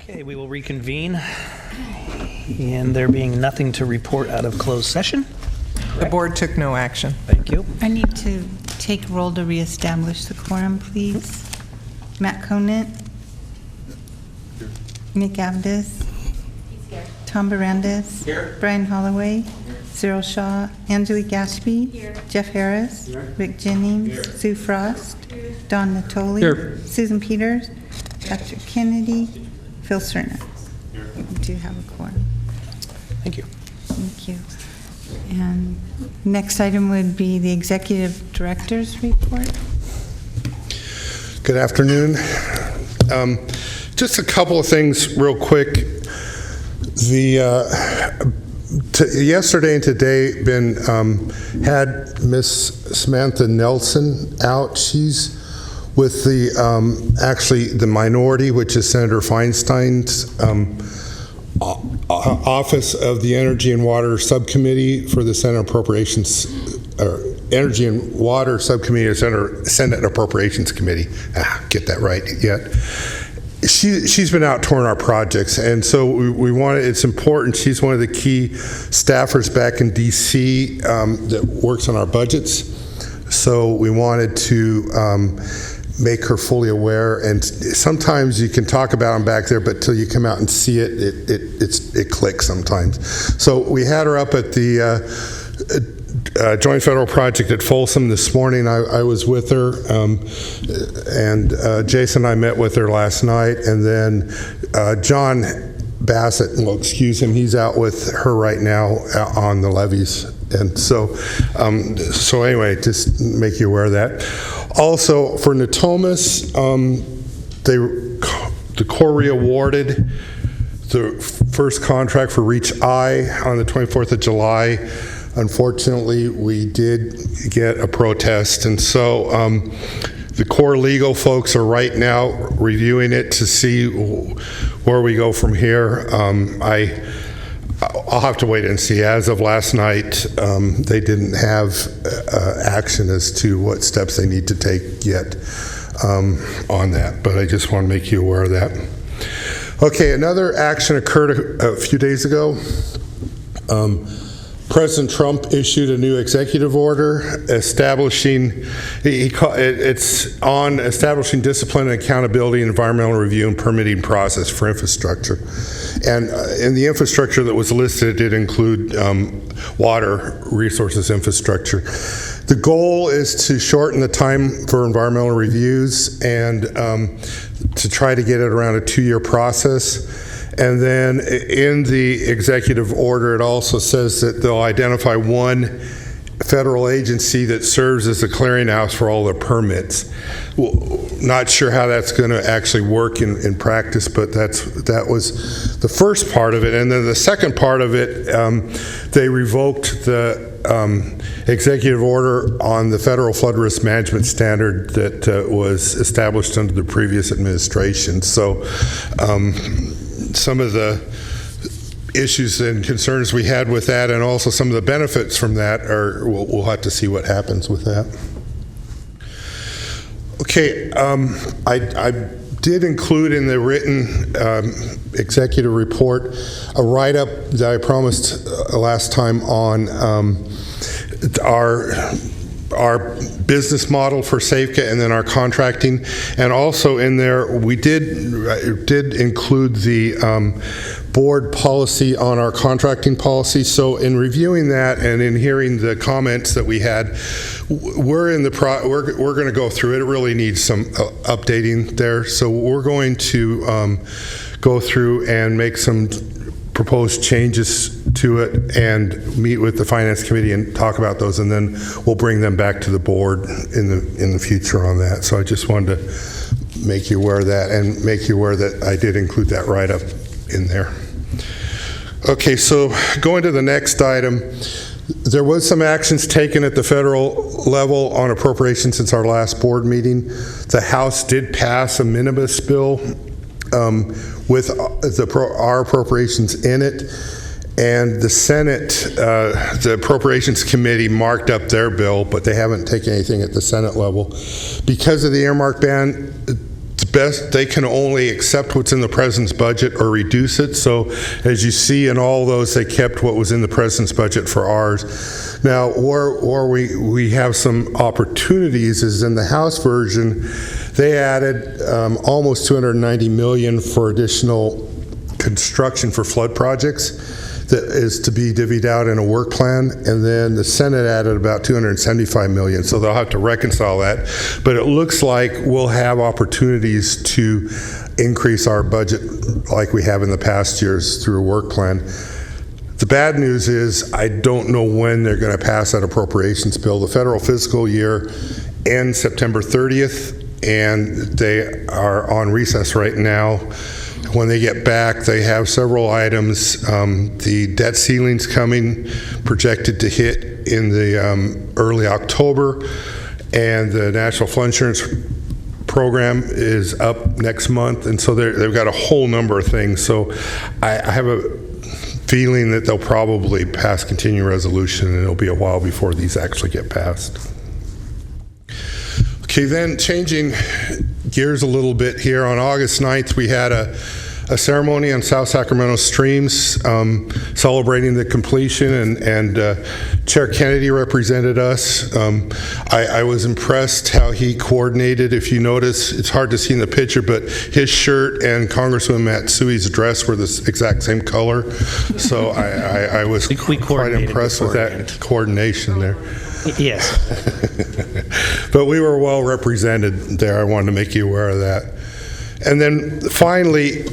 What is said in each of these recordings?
Okay, we will reconvene, and there being nothing to report out of closed session. The board took no action. Thank you. I need to take roll to reestablish the quorum, please. Matt Conant. Nick Avdis. Tom Barandis. Here. Brian Holloway. Cyril Shaw. Angelique Ashby. Jeff Harris. Rick Jennings. Sue Frost. Don Natoli. Here. Susan Peters. Patrick Kennedy. Phil Cerna. We do have a quorum. Thank you. Thank you. And next item would be the executive director's report. Good afternoon. Just a couple of things real quick. Yesterday and today had Miss Samantha Nelson out. She's with the actually the minority, which is Senator Feinstein's Office of the Energy and Water Subcommittee for the Senate Appropriations, or Energy and Water Subcommittee of Senate Appropriations Committee. Get that right yet? She's been out touring our projects, and so we wanted. It's important. She's one of the key staffers back in D.C. That works on our budgets. So we wanted to make her fully aware. And sometimes you can talk about them back there, but till you come out and see it, it clicks sometimes. So we had her up at the Joint Federal Project at Folsom this morning. I was with her, and Jason and I met with her last night, and then John Bassett, well, excuse him, he's out with her right now on the levees. And so anyway, just make you aware of that. Also, for Natomas, the Corps re-awarded the first contract for Reach I on the 24th of July. Unfortunately, we did get a protest, and so the Corps legal folks are right now reviewing it to see where we go from here. I'll have to wait and see. As of last night, they didn't have action as to what steps they need to take yet on that, but I just want to make you aware of that. Okay, another action occurred a few days ago. President Trump issued a new executive order establishing, it's on establishing discipline and accountability, environmental review, and permitting process for infrastructure. And in the infrastructure that was listed, it did include water resources infrastructure. The goal is to shorten the time for environmental reviews and to try to get it around a 2-year process. And then in the executive order, it also says that they'll identify one federal agency that serves as a clearinghouse for all the permits. Well, not sure how that's going to actually work in practice, but that was the first part of it. And then the second part of it, they revoked the executive order on the federal flood risk management standard that was established under the previous administration. So some of the issues and concerns we had with that, and also some of the benefits from that, we'll have to see what happens with that. Okay, I did include in the written executive report a write-up that I promised last time on our business model for SAFECA and then our contracting. And also in there, we did include the board policy on our contracting policy. So in reviewing that and in hearing the comments that we had, we're going to go through it. It really needs some updating there. So we're going to go through and make some proposed changes to it and meet with the Finance Committee and talk about those, and then we'll bring them back to the board in the future on that. So I just wanted to make you aware of that and make you aware that I did include that write-up in there. Okay, so going to the next item, there was some actions taken at the federal level on appropriations since our last board meeting. The House did pass a minibus bill with our appropriations in it, and the Senate, the Appropriations Committee marked up their bill, but they haven't taken anything at the Senate level. Because of the earmark ban, the best, they can only accept what's in the president's budget or reduce it. So as you see in all those, they kept what was in the president's budget for ours. Now, where we have some opportunities is in the House version, they added almost $290 million for additional construction for flood projects that is to be divvied out in a work plan, and then the Senate added about $275 million, so they'll have to reconcile that. But it looks like we'll have opportunities to increase our budget like we have in the past years through a work plan. The bad news is I don't know when they're going to pass that appropriations bill. The federal fiscal year ends September 30th, and they are on recess right now. When they get back, they have several items. The debt ceiling's coming, projected to hit in the early October, and the National Flood Insurance Program is up next month, and so they've got a whole number of things. So I have a feeling that they'll probably pass continuing resolution, and it'll be a while before these actually get passed. Okay, then changing gears a little bit here, on August 9th, we had a ceremony on South Sacramento streams celebrating the completion, and Chair Kennedy represented us. I was impressed how he coordinated. If you notice, it's hard to see in the picture, but his shirt and Congresswoman Matsui's dress were the exact same color. So I was quite impressed with that coordination there. Yes. But we were well represented there. I wanted to make you aware of that. And then finally,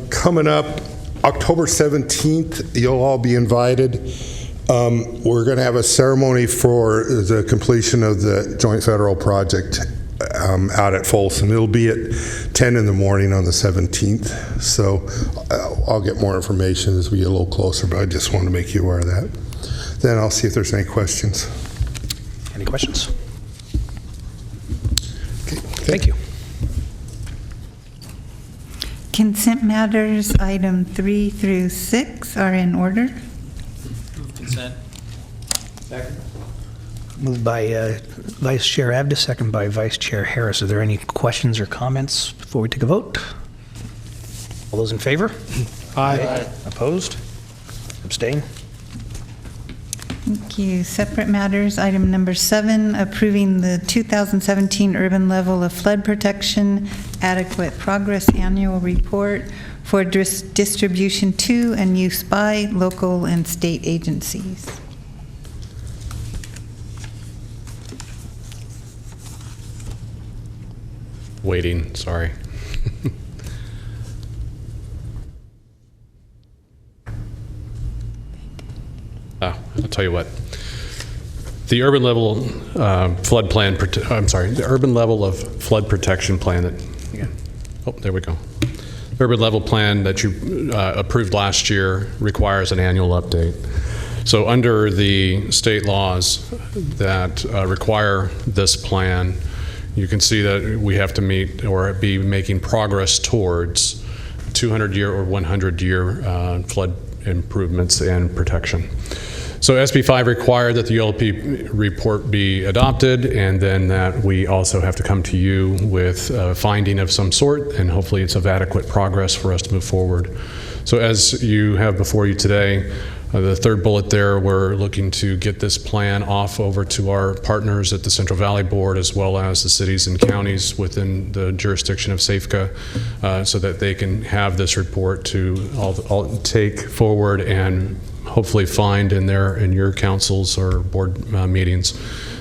coming up October 17th, you'll all be invited. We're going to have a ceremony for the completion of the joint federal project out at Folsom. It'll be at 10 in the morning on the 17th. So I'll get more information as we get a little closer, but I just want to make you aware of that. Then I'll see if there's any questions. Any questions? Okay, thank you. Consent matters, item 3 through 6 are in order. Consent. Second. Moved by Vice Chair Abda, second by Vice Chair Harris. Are there any questions or comments before we take a vote? All those in favor? Aye. Opposed? Abstain? Thank you. Separate matters, item number 7, approving the 2017 urban level of flood protection adequate progress annual report for distribution to and use by local and state agencies. Waiting, sorry. I'll tell you what. The urban level flood plan, the urban level of flood protection plan that, oh, there we go. The urban level plan that you approved last year requires an annual update. So under the state laws that require this plan, you can see that we have to meet or be making progress towards 200-year or 100-year flood improvements and protection. So SB 5 required that the ULP report be adopted, and then that we also have to come to you with a finding of some sort, and hopefully it's of adequate progress for us to move forward. So as you have before you today, the third bullet there, we're looking to get this plan off over to our partners at the Central Valley Board, as well as the cities and counties within the jurisdiction of SAFCA, so that they can have this report to all take forward and hopefully find in your councils or board meetings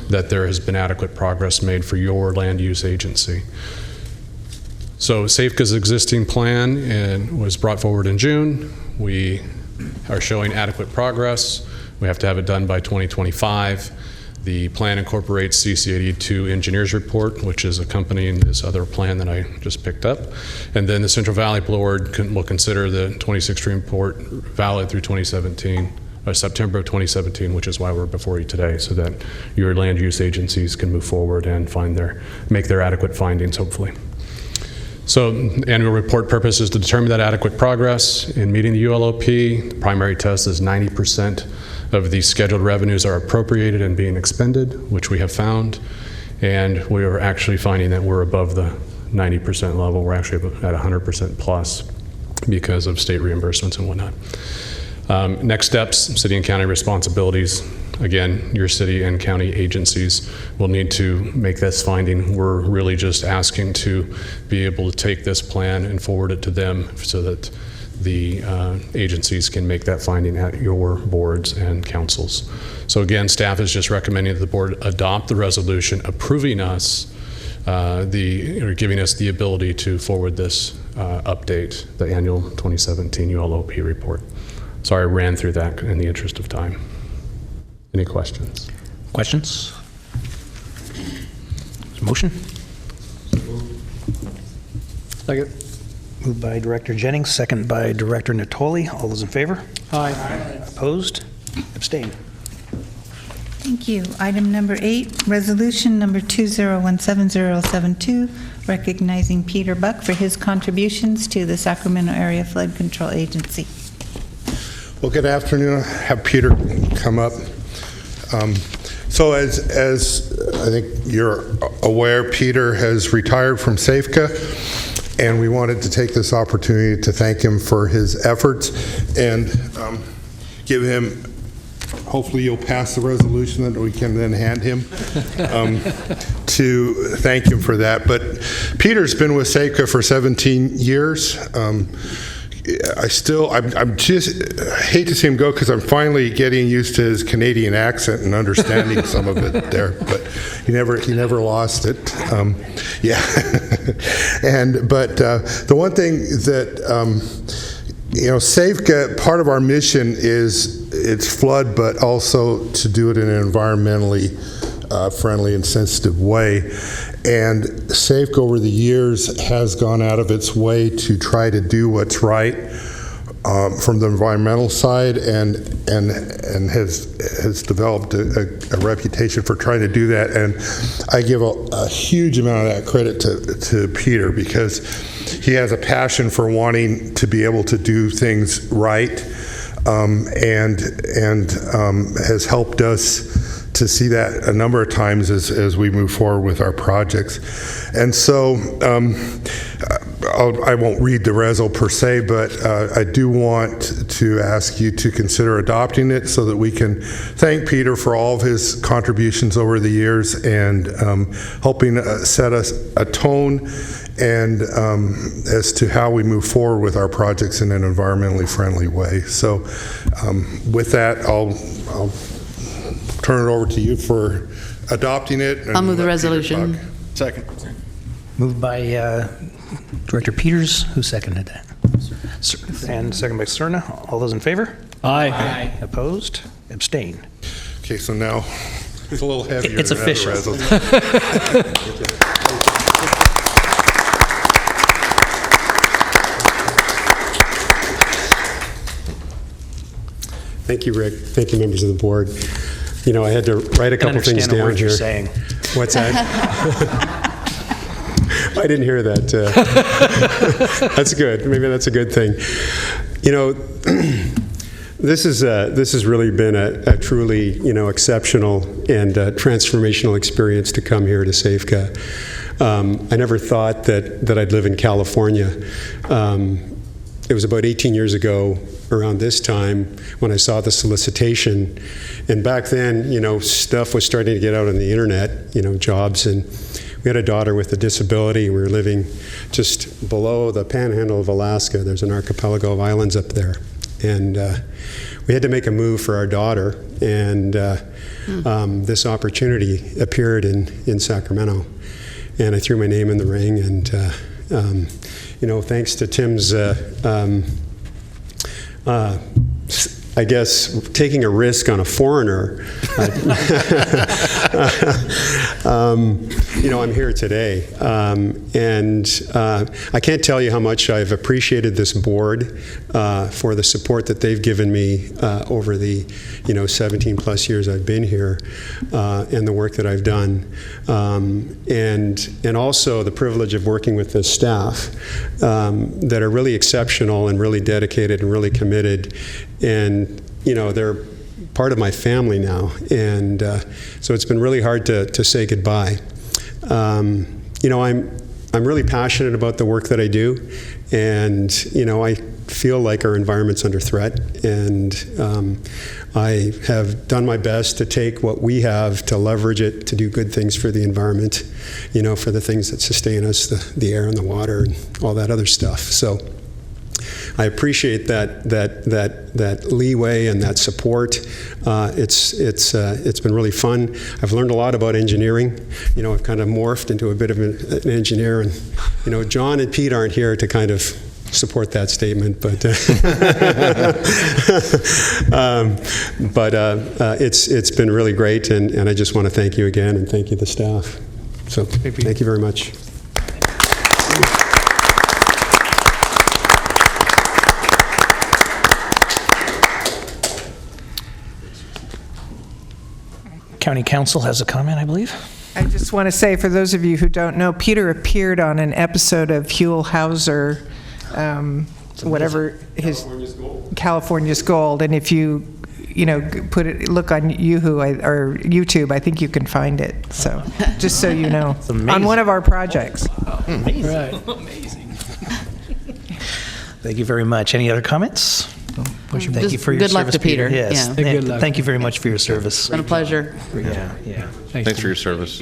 that there has been adequate progress made for your land use agency. So SAFCA's existing plan was brought forward in June. We are showing adequate progress. We have to have it done by 2025. The plan incorporates CC82 engineers report, which is accompanying this other plan that I just picked up. And then the Central Valley Board will consider the 26th Stream report valid through 2017, September of 2017, which is why we're before you today, so that your land use agencies can move forward and make their adequate findings, hopefully. So annual report purpose is to determine that adequate progress in meeting the ULOP. The primary test is 90% of the scheduled revenues are appropriated and being expended, which we have found. And we are actually finding that we're above the 90% level. We're actually at 100% plus because of state reimbursements and whatnot. Next steps, city and county responsibilities. Again, your city and county agencies will need to make this finding. We're really just asking to be able to take this plan and forward it to them so that the agencies can make that finding at your boards and councils. So again, staff is just recommending that the board adopt the resolution approving us or giving us the ability to forward this update, the annual 2017 ULOP report. Sorry, I ran through that in the interest of time. Any questions? Questions? Motion? Second. Moved by Director Jennings, second by Director Natoli. All those in favor? Aye. Opposed? Abstain. Thank you. Item number 8, resolution number 2017-072, recognizing Peter Buck for his contributions to the Sacramento Area Flood Control Agency. Well, good afternoon. Have Peter come up. So as I think you're aware, Peter has retired from SAFCA, and we wanted to take this opportunity to thank him for his efforts and give him, hopefully you'll pass the resolution that we can then hand him, to thank him for that. But Peter's been with SAFCA for 17 years. I'm just hate to see him go because I'm finally getting used to his Canadian accent and understanding some of it there. But he never lost it. Yeah, but the one thing that SAFCA, part of our mission is it's flood, but also to do it in an environmentally friendly and sensitive way. And SAFCA over the years has gone out of its way to try to do what's right from the environmental side, and has developed a reputation for trying to do that. And I give a huge amount of that credit to Peter, because he has a passion for wanting to be able to do things right, and has helped us to see that a number of times as we move forward with our projects. And so I won't read the reso per se, but I do want to ask you to consider adopting it so that we can thank Peter for all of his contributions over the years and helping set us a tone and as to how we move forward with our projects in an environmentally friendly way. So with that, I'll turn it over to you for adopting it. I'll move the resolution. Second. Moved by Director Peters, who seconded that? And second by Cerna. All those in favor? Aye. Opposed? Abstain. Okay, so now it's a little heavier. It's than official. other resolutions. Thank you, Rick. Thank you, members of the board. I had to write a couple things down here. You're saying. What's that? I didn't hear that. That's good. Maybe that's a good thing. This has really been a truly exceptional and transformational experience to come here to SAFCA. I never thought that I'd live in California. It was about 18 years ago, around this time, when I saw the solicitation. And back then, stuff was starting to get out on the internet, jobs. And we had a daughter with a disability. We were living just below the panhandle of Alaska. There's an archipelago of islands up there. And we had to make a move for our daughter. And this opportunity appeared in Sacramento. And I threw my name in the ring. And thanks to Tim's, I guess, taking a risk on a foreigner, I'm here today. And I can't tell you how much I've appreciated this board for the support that they've given me over the 17 plus years I've been here, and the work that I've done, and also the privilege of working with this staff that are really exceptional and really dedicated and really committed, and they're part of my family now, and so it's been really hard to say goodbye. I'm I'm really passionate about the work that I do, and I feel like our environment's under threat, and I have done my best to take what we have to leverage it to do good things for the environment, for the things that sustain us, the air and the water and all that other stuff. So I appreciate that leeway and that support. It's been really fun. I've learned a lot about engineering. I've kind of morphed into a bit of an engineer, and John and Pete aren't here to kind of support that statement, but it's been really great, and I just want to thank you again, and thank you the staff. So thank you very much. County Council has a comment, I believe. I just want to say, for those of you who don't know, Peter appeared on an episode of Huell Hauser, whatever his California's Gold, and if you look on YouTube, I think you can find it. So just so you know, on one of our projects. Amazing. Right. Thank you very much. Any other comments? Thank you for your Good luck service, to Peter. Yes. Yeah. Good luck. Thank you very much for your service. It's been a pleasure. Yeah. Thanks for your service.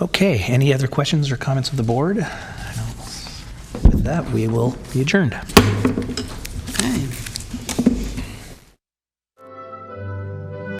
Okay. Any other questions or comments of the board? With that, we will be adjourned.